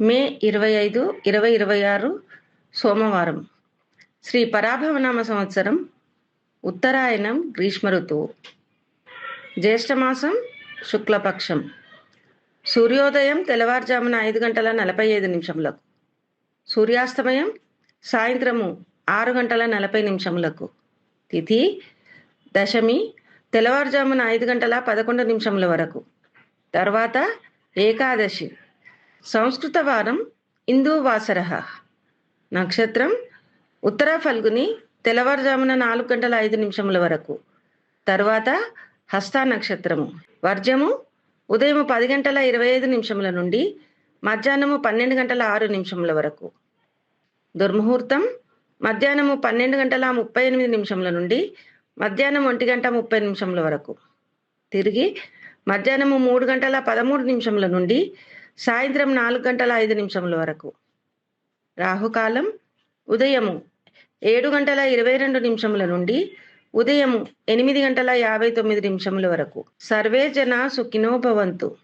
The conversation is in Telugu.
మే 25, 2026 సోమవారం. శ్రీ పరాభవనామ సంవత్సరం. ఉత్తరాయణం గ్రీష్మ ఋతువు. జ్యేష్ఠమాసం శుక్లపక్షం. సూర్యోదయం తెల్లవారుజామున 5:45. సూర్యాస్తమయం సాయంత్రము 6:40. తిథి దశమి తెల్లవారుజామున 5:11 వరకు. తర్వాత ఏకాదశి. సంస్కృత వారం ఇందూవాసరః. నక్షత్రం ఉత్తర ఫల్గుని తెల్లవారుజామున 4:05 వరకు. తర్వాత హస్త నక్షత్రము. వర్జము ఉదయం 10:25 నుండి మధ్యాహ్నము 12:06 వరకు. దుర్ముహూర్తం మధ్యాహ్నము 12:38 నుండి మధ్యాహ్నం 1:30 వరకు. తిరిగి మధ్యాహ్నము 3:13 నుండి సాయంత్రం 4:05 వరకు. రాహుకాలం ఉదయము 7:22 నుండి ఉదయం 8:59 వరకు. సర్వే జనా సుఖినో భవంతు.